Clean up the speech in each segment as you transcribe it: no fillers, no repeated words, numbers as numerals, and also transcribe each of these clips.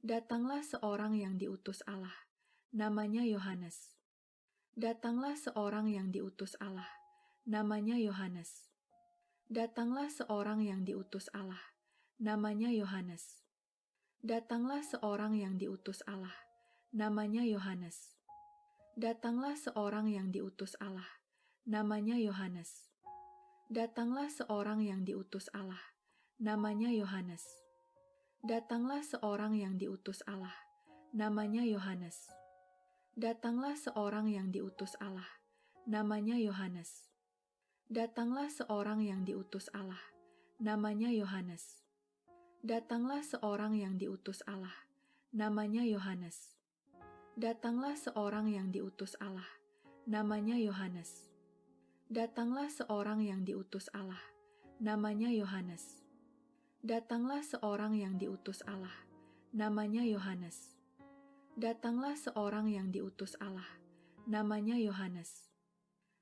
Datanglah seorang yang diutus Allah, namanya Yohanes. Datanglah seorang yang diutus Allah, namanya Yohanes. Datanglah seorang yang diutus Allah, namanya Yohanes. Datanglah seorang yang diutus Allah, namanya Yohanes. Datanglah seorang yang diutus Allah, namanya Yohanes. Datanglah seorang yang diutus Allah, namanya Yohanes. Datanglah seorang yang diutus Allah, namanya Yohanes. Datanglah seorang yang diutus Allah, namanya Yohanes. Datanglah seorang yang diutus Allah, namanya Yohanes. Datanglah seorang yang diutus Allah, namanya Yohanes. Datanglah seorang yang diutus Allah, namanya Yohanes. Datanglah seorang yang diutus Allah, namanya Yohanes. Datanglah seorang yang diutus Allah, namanya Yohanes. Datanglah seorang yang diutus Allah, namanya Yohanes.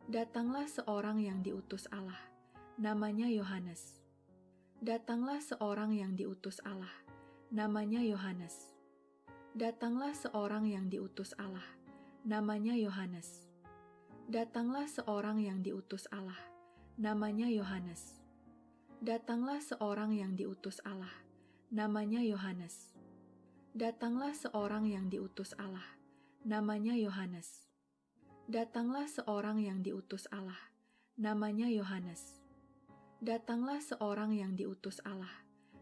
Datanglah seorang yang diutus Allah, namanya Yohanes. Datanglah seorang yang diutus Allah, namanya Yohanes. Datanglah seorang yang diutus Allah, namanya Yohanes. Datanglah seorang yang diutus Allah, namanya Yohanes. Datanglah seorang yang diutus Allah, namanya Yohanes. Datanglah seorang yang diutus Allah, namanya Yohanes. Datanglah seorang yang diutus Allah, namanya Yohanes. Datanglah seorang yang diutus Allah,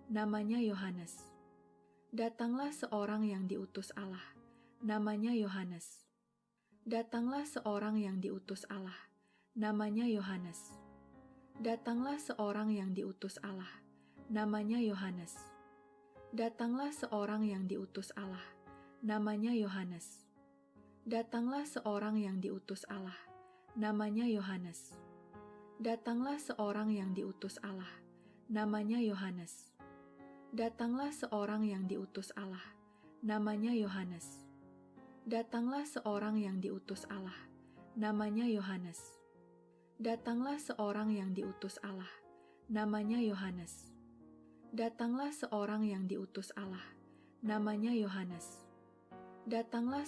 namanya Yohanes. Datanglah seorang yang diutus Allah, namanya Yohanes. Datanglah seorang yang diutus Allah, namanya Yohanes. Datanglah seorang yang diutus Allah, namanya Yohanes. Datanglah seorang yang diutus Allah, namanya Yohanes. Datanglah seorang yang diutus Allah, namanya Yohanes. Datanglah seorang yang diutus Allah, namanya Yohanes. Datanglah seorang yang diutus Allah, namanya Yohanes. Datanglah seorang yang diutus Allah, namanya Yohanes. Datanglah seorang yang diutus Allah, namanya Yohanes. Datanglah seorang yang diutus Allah, namanya Yohanes. Datanglah seorang yang diutus Allah, namanya Yohanes. Datanglah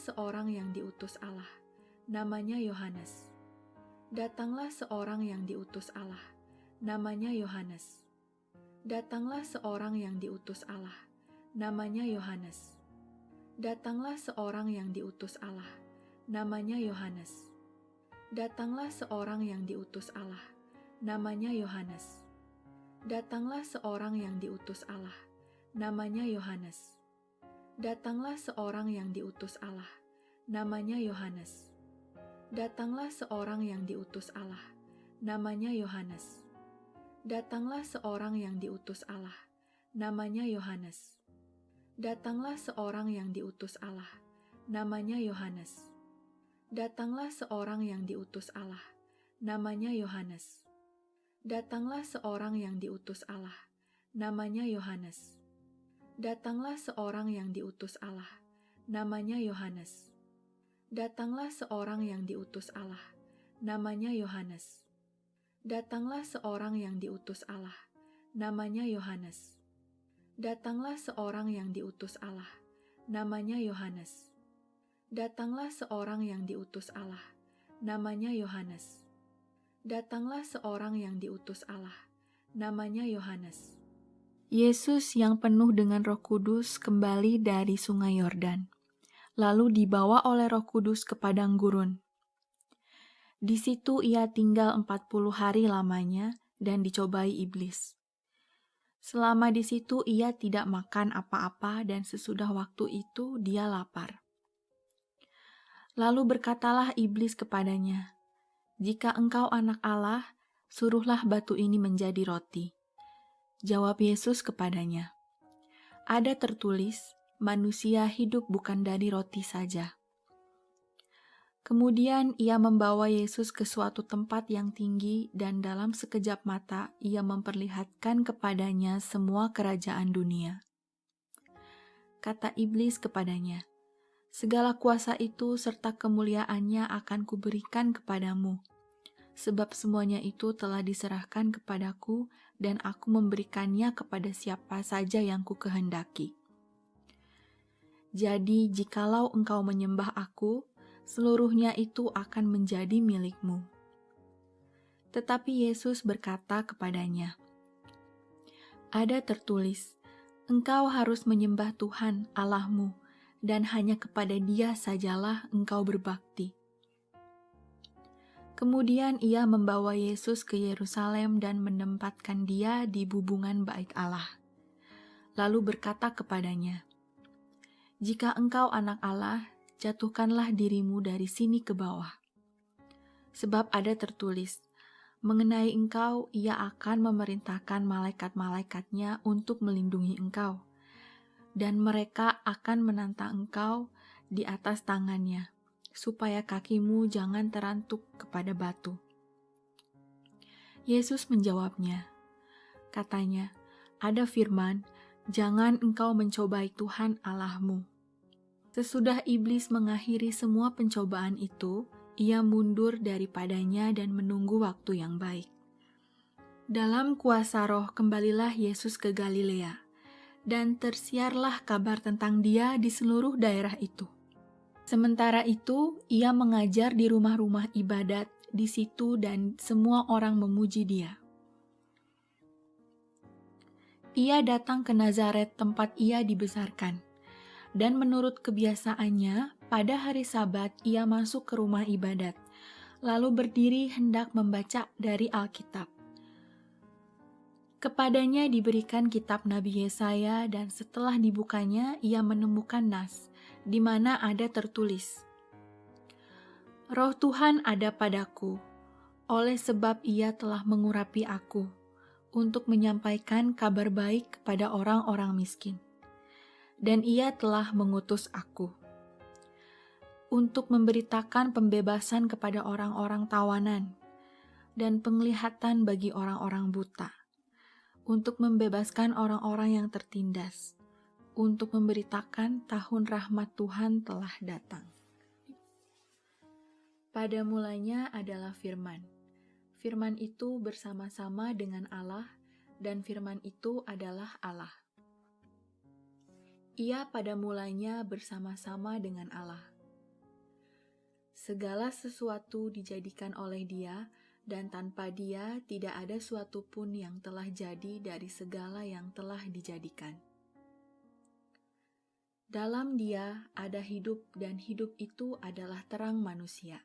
seorang yang diutus Allah, namanya Yohanes. Datanglah seorang yang diutus Allah, namanya Yohanes. Datanglah seorang yang diutus Allah, namanya Yohanes. Datanglah seorang yang diutus Allah, namanya Yohanes. Datanglah seorang yang diutus Allah, namanya Yohanes. Datanglah seorang yang diutus Allah, namanya Yohanes. Datanglah seorang yang diutus Allah, namanya Yohanes. Datanglah seorang yang diutus Allah, namanya Yohanes. Datanglah seorang yang diutus Allah, namanya Yohanes. Datanglah seorang yang diutus Allah, namanya Yohanes. Datanglah seorang yang diutus Allah, namanya Yohanes. Datanglah seorang yang diutus Allah, namanya Yohanes. Datanglah seorang yang diutus Allah, namanya Yohanes. Datanglah seorang yang diutus Allah, namanya Yohanes. Datanglah seorang yang diutus Allah, namanya Yohanes. Datanglah seorang yang diutus Allah, namanya Yohanes. Datanglah seorang yang diutus Allah, namanya Yohanes. Yesus yang penuh dengan Roh Kudus kembali dari Sungai Yordan, lalu dibawa oleh Roh Kudus ke padang gurun. Di situ ia tinggal 40 hari lamanya dan dicobai iblis. Selama di situ ia tidak makan apa-apa dan sesudah waktu itu dia lapar. Lalu berkatalah iblis kepadanya, "Jika engkau anak Allah, suruhlah batu ini menjadi roti." Jawab Yesus kepadanya, "Ada tertulis, manusia hidup bukan dari roti saja." Kemudian ia membawa Yesus ke suatu tempat yang tinggi dan dalam sekejap mata ia memperlihatkan kepadanya semua kerajaan dunia. Kata iblis kepadanya, "Segala kuasa itu serta kemuliaannya akan kuberikan kepadamu, sebab semuanya itu telah diserahkan kepadaku dan aku memberikannya kepada siapa saja yang kukehendaki." Jadi jikalau engkau menyembah aku, seluruhnya itu akan menjadi milikmu. Tetapi Yesus berkata kepadanya, ada tertulis, engkau harus menyembah Tuhan Allahmu, dan hanya kepada Dia sajalah engkau berbakti. Kemudian ia membawa Yesus ke Yerusalem dan menempatkan Dia di bubungan bait Allah. Lalu berkata kepadanya, jika engkau anak Allah, jatuhkanlah dirimu dari sini ke bawah. Sebab ada tertulis, mengenai engkau ia akan memerintahkan malaikat-malaikatnya untuk melindungi engkau, dan mereka akan menantang engkau di atas tangannya, supaya kakimu jangan terantuk kepada batu. Yesus menjawabnya, katanya, ada firman, jangan engkau mencobai Tuhan Allahmu. Sesudah iblis mengakhiri semua pencobaan itu, ia mundur daripadanya dan menunggu waktu yang baik. Dalam kuasa Roh kembalilah Yesus ke Galilea, dan tersiarlah kabar tentang Dia di seluruh daerah itu. Sementara itu, ia mengajar di rumah-rumah ibadat di situ dan semua orang memuji Dia. Ia datang ke Nazaret tempat ia dibesarkan, dan menurut kebiasaannya, pada hari Sabat ia masuk ke rumah ibadat, lalu berdiri hendak membaca dari Alkitab. Kepadanya diberikan kitab Nabi Yesaya, dan setelah dibukanya ia menemukan nas, di mana ada tertulis, Roh Tuhan ada padaku, oleh sebab ia telah mengurapi aku, untuk menyampaikan kabar baik kepada orang-orang miskin. Dan ia telah mengutus aku, untuk memberitakan pembebasan kepada orang-orang tawanan, dan penglihatan bagi orang-orang buta, untuk membebaskan orang-orang yang tertindas, untuk memberitakan tahun rahmat Tuhan telah datang. Pada mulanya adalah firman. Firman itu bersama-sama dengan Allah, dan firman itu adalah Allah. Ia pada mulanya bersama-sama dengan Allah. Segala sesuatu dijadikan oleh Dia, dan tanpa Dia tidak ada suatu pun yang telah jadi dari segala yang telah dijadikan. Dalam Dia ada hidup, dan hidup itu adalah terang manusia.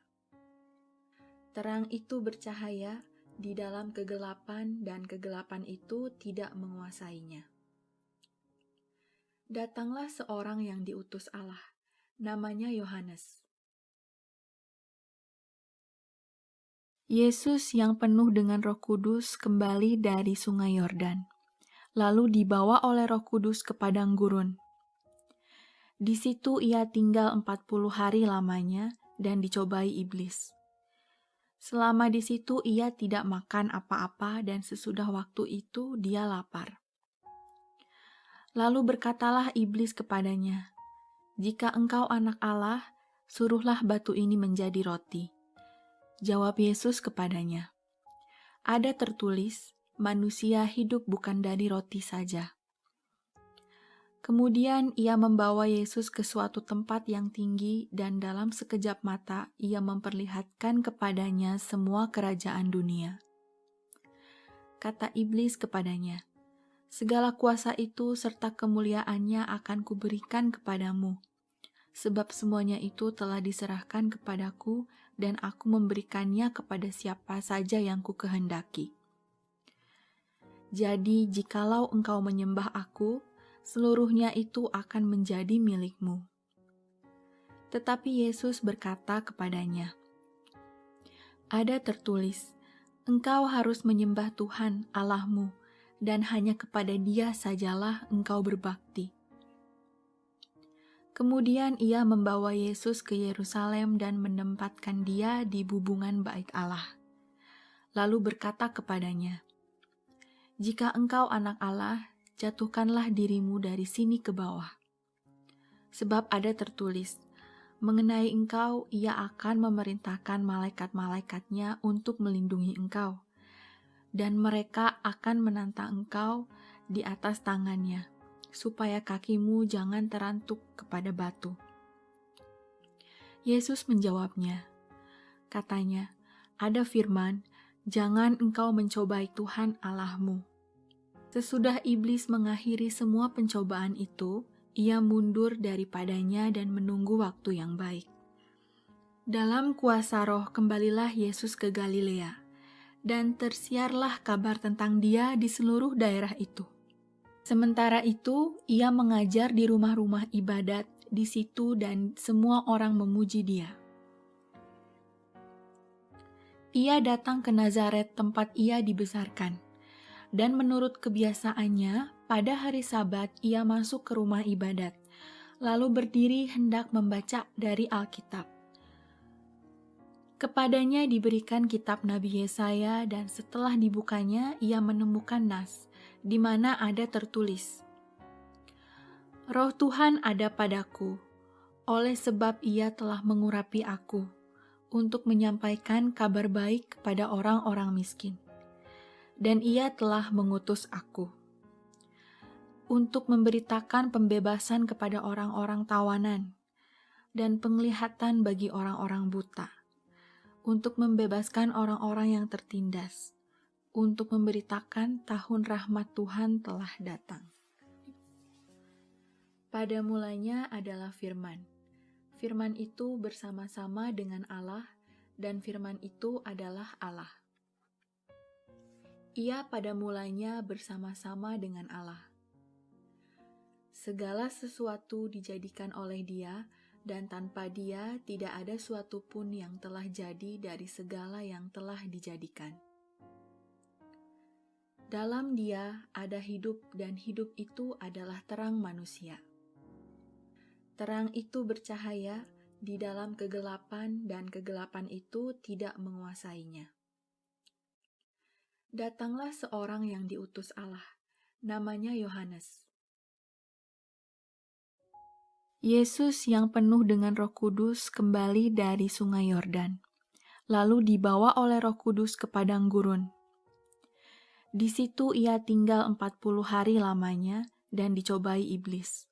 Terang itu bercahaya di dalam kegelapan, dan kegelapan itu tidak menguasainya. Datanglah seorang yang diutus Allah, namanya Yohanes. Yesus yang penuh dengan Roh Kudus kembali dari Sungai Yordan, lalu dibawa oleh Roh Kudus ke padang gurun. Di situ ia tinggal 40 hari lamanya dan dicobai iblis. Selama di situ ia tidak makan apa-apa, dan sesudah waktu itu dia lapar. Lalu berkatalah iblis kepadanya, jika engkau anak Allah, suruhlah batu ini menjadi roti. Jawab Yesus kepadanya, ada tertulis, manusia hidup bukan dari roti saja. Kemudian ia membawa Yesus ke suatu tempat yang tinggi, dan dalam sekejap mata ia memperlihatkan kepadanya semua kerajaan dunia. Kata iblis kepadanya, segala kuasa itu serta kemuliaannya akan kuberikan kepadamu, sebab semuanya itu telah diserahkan kepadaku, dan aku memberikannya kepada siapa saja yang kukehendaki. Jadi jikalau engkau menyembah aku, seluruhnya itu akan menjadi milikmu. Tetapi Yesus berkata kepadanya, ada tertulis, engkau harus menyembah Tuhan Allahmu, dan hanya kepada Dia sajalah engkau berbakti. Kemudian ia membawa Yesus ke Yerusalem dan menempatkan Dia di bubungan bait Allah. Lalu berkata kepadanya, jika engkau anak Allah, jatuhkanlah dirimu dari sini ke bawah. Sebab ada tertulis, mengenai engkau ia akan memerintahkan malaikat-malaikatnya untuk melindungi engkau, dan mereka akan menantang engkau di atas tangannya, supaya kakimu jangan terantuk kepada batu. Yesus menjawabnya, katanya, ada firman, jangan engkau mencobai Tuhan Allahmu. Sesudah iblis mengakhiri semua pencobaan itu, ia mundur daripadanya dan menunggu waktu yang baik. Dalam kuasa Roh kembalilah Yesus ke Galilea, dan tersiarlah kabar tentang Dia di seluruh daerah itu. Sementara itu, ia mengajar di rumah-rumah ibadat di situ dan semua orang memuji Dia. Ia datang ke Nazaret tempat ia dibesarkan, dan menurut kebiasaannya, pada hari Sabat ia masuk ke rumah ibadat, lalu berdiri hendak membaca dari Alkitab. Kepadanya diberikan kitab Nabi Yesaya, dan setelah dibukanya ia menemukan nas, di mana ada tertulis, Roh Tuhan ada padaku, oleh sebab ia telah mengurapi aku, untuk menyampaikan kabar baik kepada orang-orang miskin. Dan ia telah mengutus aku, untuk memberitakan pembebasan kepada orang-orang tawanan, dan penglihatan bagi orang-orang buta, untuk membebaskan orang-orang yang tertindas, untuk memberitakan tahun rahmat Tuhan telah datang. Pada mulanya adalah firman. Firman itu bersama-sama dengan Allah, dan firman itu adalah Allah. Ia pada mulanya bersama-sama dengan Allah. Segala sesuatu dijadikan oleh Dia, dan tanpa Dia tidak ada suatu pun yang telah jadi dari segala yang telah dijadikan. Dalam Dia ada hidup, dan hidup itu adalah terang manusia. Terang itu bercahaya di dalam kegelapan, dan kegelapan itu tidak menguasainya. Datanglah seorang yang diutus Allah, namanya Yohanes. Yesus yang penuh dengan Roh Kudus kembali dari Sungai Yordan, lalu dibawa oleh Roh Kudus ke padang gurun. Di situ ia tinggal 40 hari lamanya dan dicobai iblis.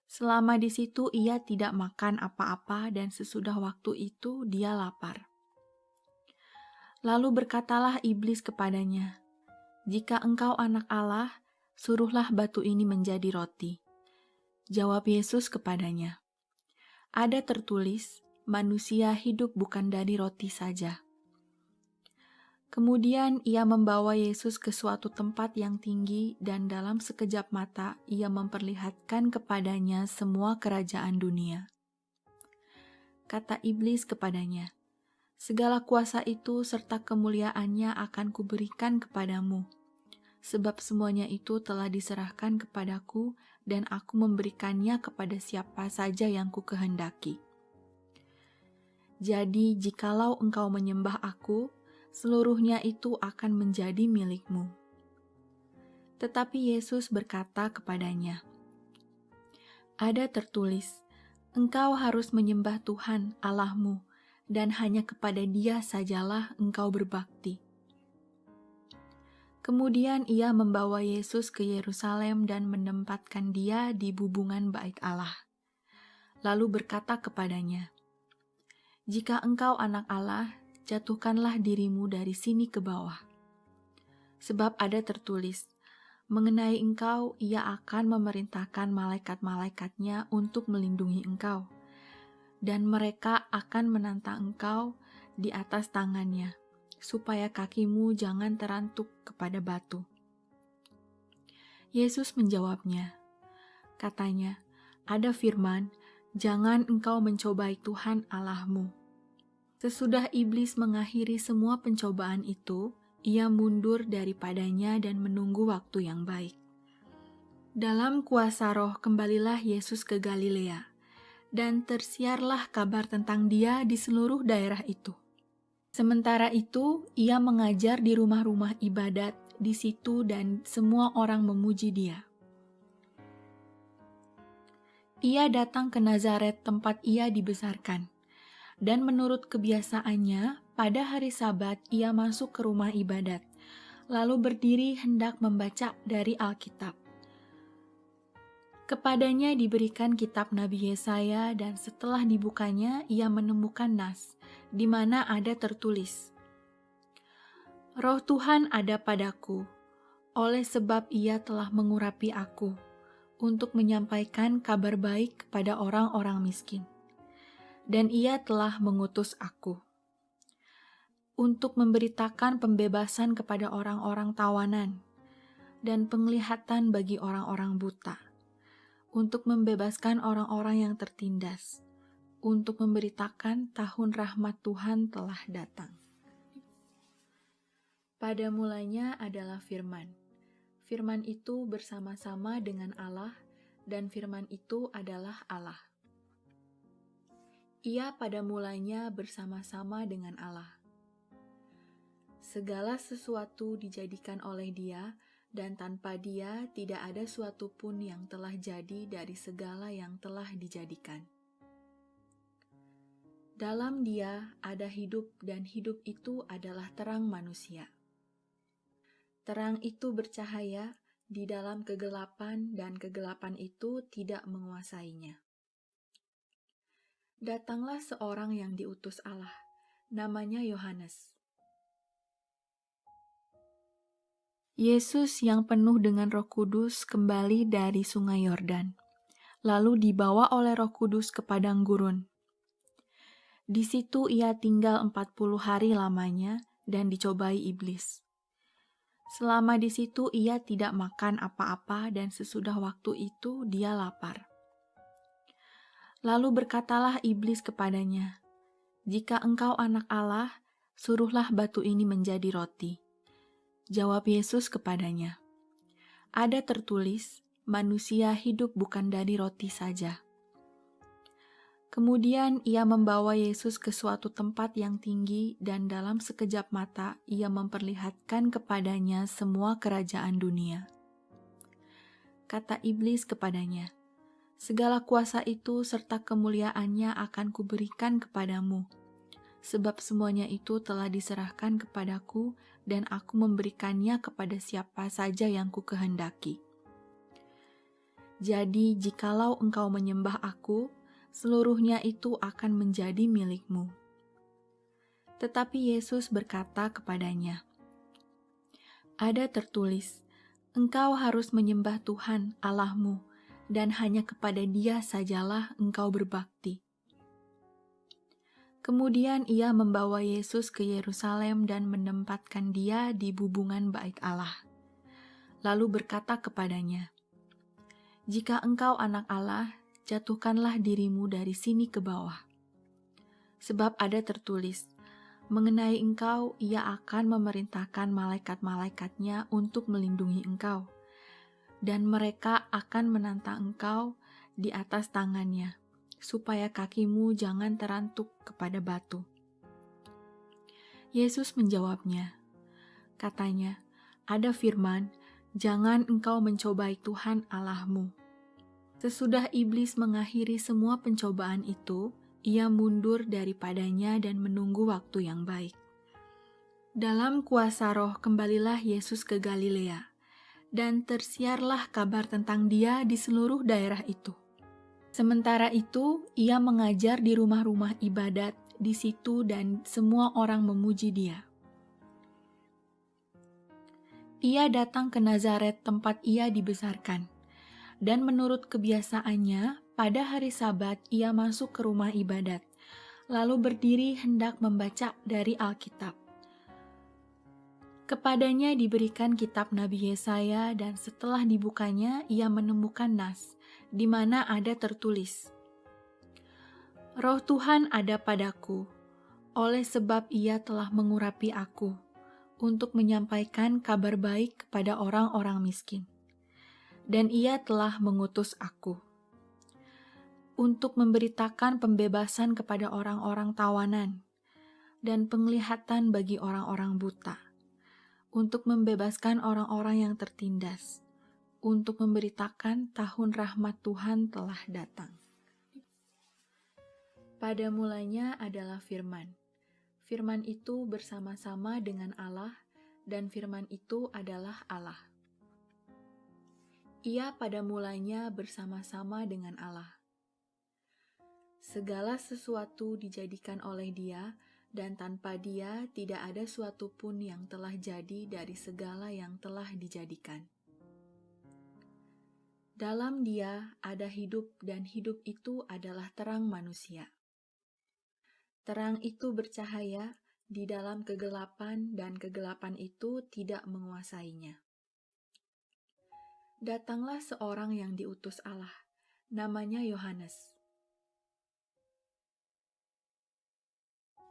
Selama di situ ia tidak makan apa-apa, dan sesudah waktu itu dia lapar. Lalu berkatalah iblis kepadanya, jika engkau anak Allah, suruhlah batu ini menjadi roti. Jawab Yesus kepadanya, ada tertulis, manusia hidup bukan dari roti saja. Kemudian ia membawa Yesus ke suatu tempat yang tinggi, dan dalam sekejap mata ia memperlihatkan kepadanya semua kerajaan dunia. Kata iblis kepadanya, segala kuasa itu serta kemuliaannya akan kuberikan kepadamu, sebab semuanya itu telah diserahkan kepadaku, dan aku memberikannya kepada siapa saja yang kukehendaki. Jadi jikalau engkau menyembah aku, seluruhnya itu akan menjadi milikmu. Tetapi Yesus berkata kepadanya, ada tertulis, engkau harus menyembah Tuhan Allahmu, dan hanya kepada Dia sajalah engkau berbakti. Kemudian ia membawa Yesus ke Yerusalem dan menempatkan Dia di bubungan bait Allah. Lalu berkata kepadanya, jika engkau anak Allah, jatuhkanlah dirimu dari sini ke bawah. Sebab ada tertulis, mengenai engkau ia akan memerintahkan malaikat-malaikatnya untuk melindungi engkau, dan mereka akan menantang engkau di atas tangannya, supaya kakimu jangan terantuk kepada batu. Yesus menjawabnya, katanya, ada firman, jangan engkau mencobai Tuhan Allahmu. Sesudah iblis mengakhiri semua pencobaan itu, ia mundur daripadanya dan menunggu waktu yang baik. Dalam kuasa Roh kembalilah Yesus ke Galilea, dan tersiarlah kabar tentang Dia di seluruh daerah itu. Sementara itu, ia mengajar di rumah-rumah ibadat di situ dan semua orang memuji Dia. Ia datang ke Nazaret tempat ia dibesarkan. Dan menurut kebiasaannya, pada hari Sabat ia masuk ke rumah ibadat, lalu berdiri hendak membaca dari Alkitab. Kepadanya diberikan kitab Nabi Yesaya dan setelah dibukanya ia menemukan nas, di mana ada tertulis, Roh Tuhan ada padaku, oleh sebab ia telah mengurapi aku, untuk menyampaikan kabar baik kepada orang-orang miskin. Dan ia telah mengutus aku, untuk memberitakan pembebasan kepada orang-orang tawanan, dan penglihatan bagi orang-orang buta, untuk membebaskan orang-orang yang tertindas, untuk memberitakan tahun rahmat Tuhan telah datang. Pada mulanya adalah firman. Firman itu bersama-sama dengan Allah, dan firman itu adalah Allah. Ia pada mulanya bersama-sama dengan Allah. Segala sesuatu dijadikan oleh Dia, dan tanpa Dia tidak ada suatu pun yang telah jadi dari segala yang telah dijadikan. Dalam Dia ada hidup, dan hidup itu adalah terang manusia. Terang itu bercahaya di dalam kegelapan, dan kegelapan itu tidak menguasainya. Datanglah seorang yang diutus Allah, namanya Yohanes. Yesus yang penuh dengan Roh Kudus kembali dari Sungai Yordan, lalu dibawa oleh Roh Kudus ke padang gurun. Di situ ia tinggal 40 hari lamanya dan dicobai iblis. Selama di situ ia tidak makan apa-apa dan sesudah waktu itu dia lapar. Lalu berkatalah iblis kepadanya, "Jika engkau anak Allah, suruhlah batu ini menjadi roti." Jawab Yesus kepadanya, "Ada tertulis, manusia hidup bukan dari roti saja." Kemudian ia membawa Yesus ke suatu tempat yang tinggi dan dalam sekejap mata ia memperlihatkan kepadanya semua kerajaan dunia. Kata iblis kepadanya, "Segala kuasa itu serta kemuliaannya akan kuberikan kepadamu, sebab semuanya itu telah diserahkan kepadaku dan aku memberikannya kepada siapa saja yang kukehendaki. Jadi jikalau engkau menyembah aku, seluruhnya itu akan menjadi milikmu." Tetapi Yesus berkata kepadanya, "Ada tertulis, engkau harus menyembah Tuhan Allahmu, dan hanya kepada Dia sajalah engkau berbakti." Kemudian ia membawa Yesus ke Yerusalem dan menempatkan dia di bubungan bait Allah. Lalu berkata kepadanya, "Jika engkau anak Allah, jatuhkanlah dirimu dari sini ke bawah. Sebab ada tertulis, mengenai engkau ia akan memerintahkan malaikat-malaikatnya untuk melindungi engkau, dan mereka akan menantang engkau di atas tangannya, supaya kakimu jangan terantuk kepada batu." Yesus menjawabnya, katanya, "Ada firman, jangan engkau mencobai Tuhan Allahmu." Sesudah iblis mengakhiri semua pencobaan itu, ia mundur daripadanya dan menunggu waktu yang baik. Dalam kuasa Roh kembalilah Yesus ke Galilea, dan tersiarlah kabar tentang Dia di seluruh daerah itu. Sementara itu, ia mengajar di rumah-rumah ibadat di situ dan semua orang memuji Dia. Ia datang ke Nazaret tempat ia dibesarkan, dan menurut kebiasaannya, pada hari Sabat ia masuk ke rumah ibadat, lalu berdiri hendak membaca dari Alkitab. Kepadanya diberikan kitab Nabi Yesaya dan setelah dibukanya ia menemukan nas, di mana ada tertulis, Roh Tuhan ada padaku, oleh sebab ia telah mengurapi aku, untuk menyampaikan kabar baik kepada orang-orang miskin. Dan ia telah mengutus aku, untuk memberitakan pembebasan kepada orang-orang tawanan, dan penglihatan bagi orang-orang buta, untuk membebaskan orang-orang yang tertindas, untuk memberitakan tahun rahmat Tuhan telah datang. Pada mulanya adalah firman. Firman itu bersama-sama dengan Allah, dan firman itu adalah Allah. Ia pada mulanya bersama-sama dengan Allah. Segala sesuatu dijadikan oleh Dia, dan tanpa Dia tidak ada suatu pun yang telah jadi dari segala yang telah dijadikan. Dalam Dia ada hidup, dan hidup itu adalah terang manusia. Terang itu bercahaya di dalam kegelapan, dan kegelapan itu tidak menguasainya. Datanglah seorang yang diutus Allah, namanya Yohanes.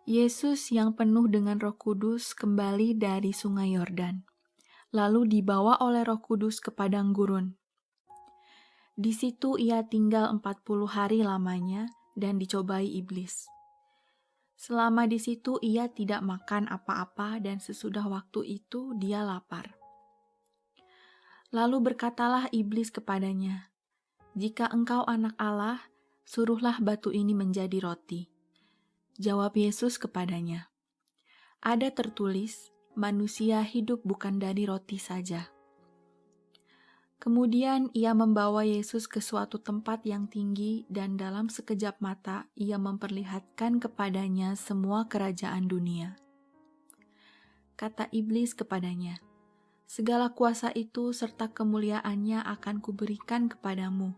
Yesus yang penuh dengan Roh Kudus kembali dari Sungai Yordan, lalu dibawa oleh Roh Kudus ke padang gurun. Di situ ia tinggal 40 hari lamanya dan dicobai iblis. Selama di situ ia tidak makan apa-apa, dan sesudah waktu itu dia lapar. Lalu berkatalah iblis kepadanya, "Jika engkau anak Allah, suruhlah batu ini menjadi roti." Jawab Yesus kepadanya, "Ada tertulis, manusia hidup bukan dari roti saja." Kemudian ia membawa Yesus ke suatu tempat yang tinggi, dan dalam sekejap mata ia memperlihatkan kepadanya semua kerajaan dunia. Kata iblis kepadanya, "Segala kuasa itu serta kemuliaannya akan kuberikan kepadamu,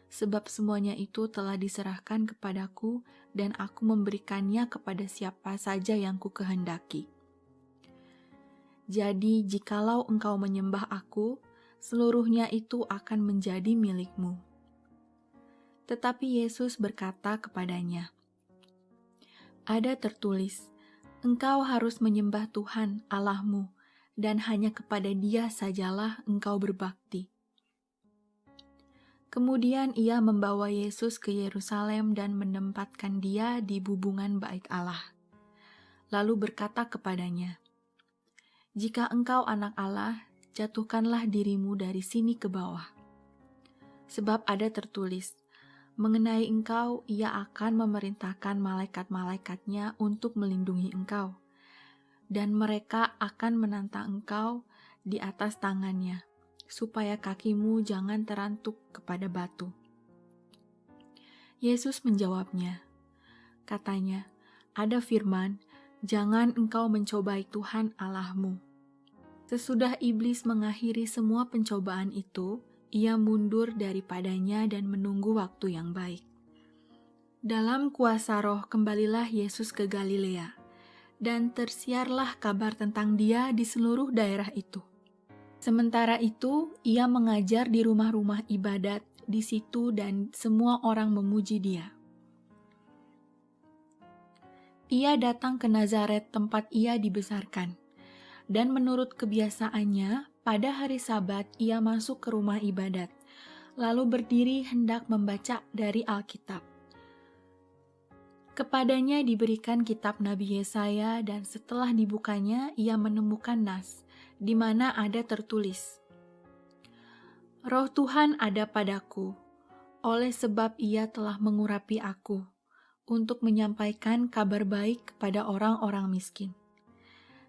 sebab semuanya itu telah diserahkan kepadaku, dan aku memberikannya kepada siapa saja yang kukehendaki. Jadi jikalau engkau menyembah aku, seluruhnya itu akan menjadi milikmu." Tetapi Yesus berkata kepadanya, "Ada tertulis, engkau harus menyembah Tuhan Allahmu, dan hanya kepada Dia sajalah engkau berbakti." Kemudian ia membawa Yesus ke Yerusalem dan menempatkan Dia di bubungan bait Allah. Lalu berkata kepadanya, "Jika engkau anak Allah, jatuhkanlah dirimu dari sini ke bawah. Sebab ada tertulis, mengenai engkau ia akan memerintahkan malaikat-malaikatnya untuk melindungi engkau, dan mereka akan menantang engkau di atas tangannya, supaya kakimu jangan terantuk kepada batu." Yesus menjawabnya, katanya, "Ada firman, jangan engkau mencobai Tuhan Allahmu." Sesudah iblis mengakhiri semua pencobaan itu, ia mundur daripadanya dan menunggu waktu yang baik. Dalam kuasa Roh kembalilah Yesus ke Galilea, dan tersiarlah kabar tentang Dia di seluruh daerah itu. Sementara itu, ia mengajar di rumah-rumah ibadat di situ, dan semua orang memuji Dia. Ia datang ke Nazaret tempat ia dibesarkan. Dan menurut kebiasaannya, pada hari Sabat ia masuk ke rumah ibadat, lalu berdiri hendak membaca dari Alkitab. Kepadanya diberikan kitab Nabi Yesaya, dan setelah dibukanya ia menemukan nas, di mana ada tertulis, "Roh Tuhan ada padaku, oleh sebab Ia telah mengurapi aku, untuk menyampaikan kabar baik kepada orang-orang miskin.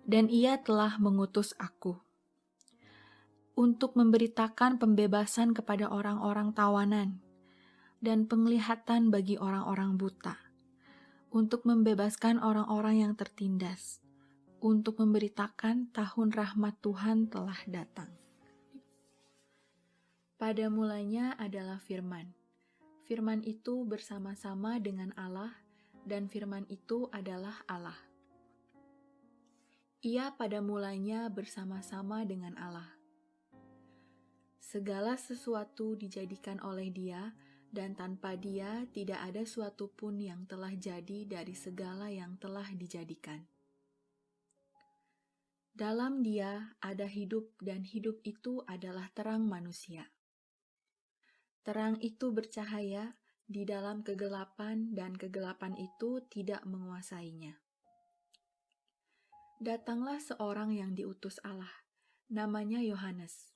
Dan Ia telah mengutus aku untuk memberitakan pembebasan kepada orang-orang tawanan, dan penglihatan bagi orang-orang buta, untuk membebaskan orang-orang yang tertindas, untuk memberitakan tahun rahmat Tuhan telah datang." Pada mulanya adalah firman. Firman itu bersama-sama dengan Allah, dan firman itu adalah Allah. Ia pada mulanya bersama-sama dengan Allah. Segala sesuatu dijadikan oleh Dia, dan tanpa Dia tidak ada suatu pun yang telah jadi dari segala yang telah dijadikan. Dalam Dia ada hidup, dan hidup itu adalah terang manusia. Terang itu bercahaya di dalam kegelapan, dan kegelapan itu tidak menguasainya. Datanglah seorang yang diutus Allah, namanya Yohanes.